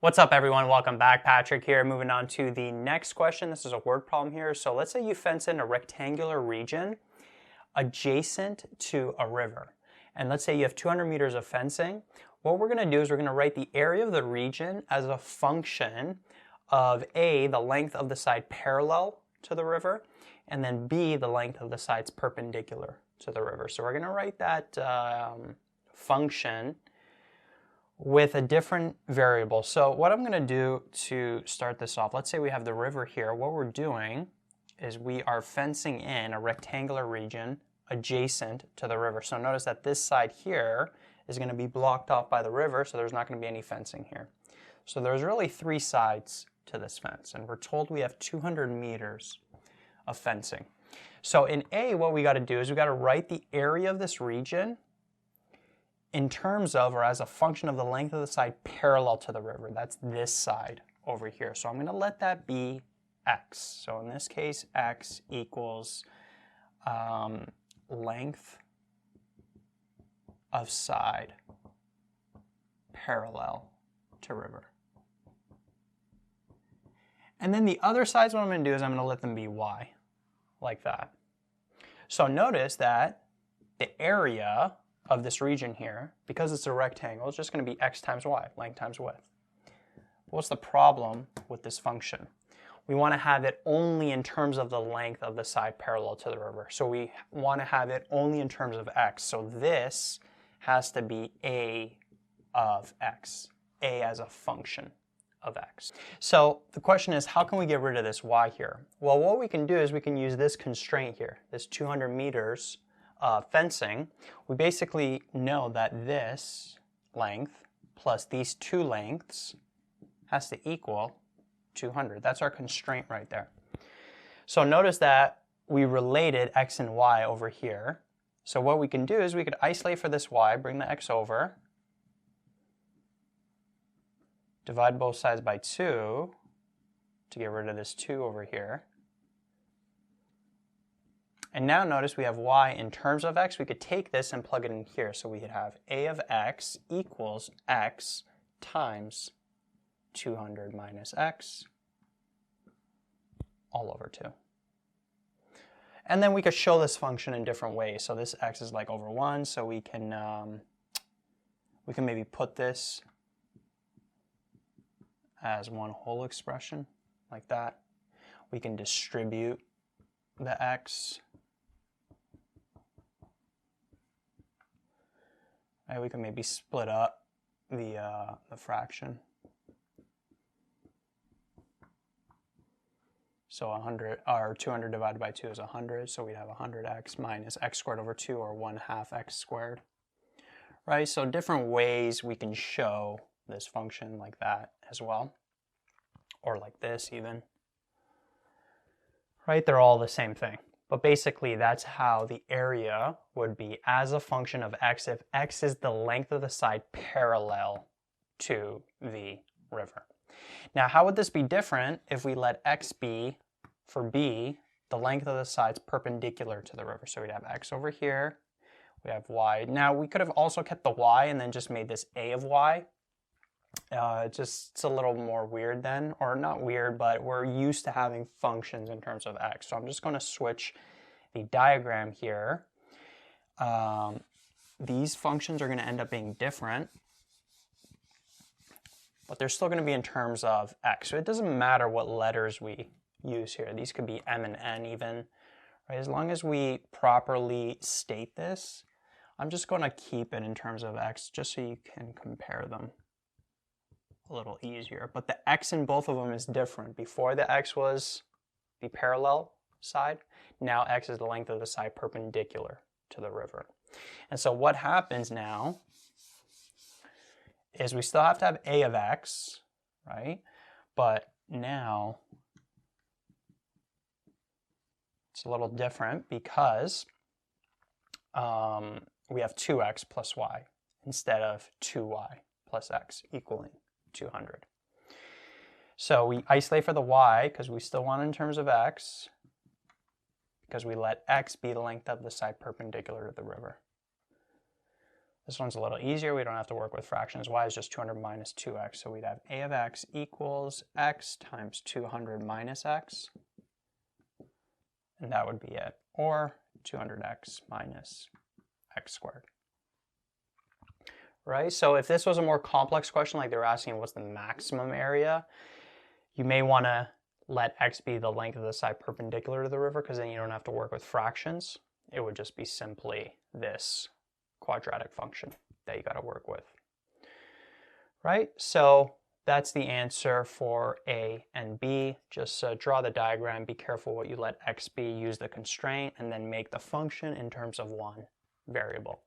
What's up, everyone? Welcome back. Patrick here. Moving on to the next question. This is a word problem here. So let's say you fence in a rectangular region adjacent to a river. And let's say you have 200 meters of fencing. What we're going to do is we're going to write the area of the region as a function of A, the length of the side parallel to the river, and then B, the length of the sides perpendicular to the river. So we're going to write that function with a different variable. So what I'm going to do to start this off, let's say we have the river here. What we're doing is we are fencing in a rectangular region adjacent to the river. So notice that this side here is going to be blocked off by the river, so there's not going to be any fencing here. So there's really three sides to this fence, and we're told we have 200 meters of fencing. So in A, what we got to do is we got to write the area of this region in terms of, or as a function of, the length of the side parallel to the river. That's this side over here. So I'm going to let that be x. So in this case, x equals length of side parallel to river. And then the other sides, what I'm going to do is I'm going to let them be y, like that. So notice that the area of this region here, because it's a rectangle, it's just going to be x times y, length times width. What's the problem with this function? We want to have it only in terms of the length of the side parallel to the river. So we want to have it only in terms of x. So this has to be a of x, a as a function of x. So the question is, how can we get rid of this y here? Well, what we can do is we can use this constraint here, this 200 meters fencing. We basically know that this length plus these two lengths has to equal 200. That's our constraint right there. So notice that we related x and y over here. So what we can do is we could isolate for this y, bring the x over, divide both sides by 2 to get rid of this 2 over here. And now notice we have y in terms of x. We could take this and plug it in here. So we could have a of x equals x times 200 minus x all over 2. And then we could show this function in different ways. So this x is like over 1, so we can maybe put this as one whole expression, like that. We can distribute the x. We can maybe split up the fraction. So 100, or 200 divided by 2 is 100, so we'd have 100x minus x squared over 2, or 1/2 x squared. Right, so different ways we can show this function like that as well, or like this even. Right, they're all the same thing. But basically, that's how the area would be as a function of x if x is the length of the side parallel to the river. Now, how would this be different if we let x be, for b, the length of the sides perpendicular to the river? So we'd have x over here, we have y. Now, we could have also kept the y and then just made this a of y. It's a little more weird then, or not weird, but we're used to having functions in terms of x. So I'm just going to switch the diagram here. These functions are going to end up being different, but they're still going to be in terms of x. So it doesn't matter what letters we use here. These could be m and n even, right? As long as we properly state this, I'm just going to keep it in terms of x just so you can compare them a little easier. But the x in both of them is different. Before, the x was the parallel side. Now x is the length of the side perpendicular to the river. And so what happens now is we still have to have a of x, right? But now it's a little different because we have 2x plus y instead of 2y plus x equaling 200. So we isolate for the y because we still want it in terms of x, because we let x be the length of the side perpendicular to the river. This one's a little easier. We don't have to work with fractions. Y is just 200 minus 2x. So we'd have a of x equals x times 200 minus x. And that would be it. Or 200x minus x squared. Right? So if this was a more complex question, like they were asking what's the maximum area, you may want to let x be the length of the side perpendicular to the river, because then you don't have to work with fractions. It would just be simply this quadratic function that you got to work with. Right? So that's the answer for A and B. Just draw the diagram, be careful what you let x be, use the constraint, and then make the function in terms of one variable.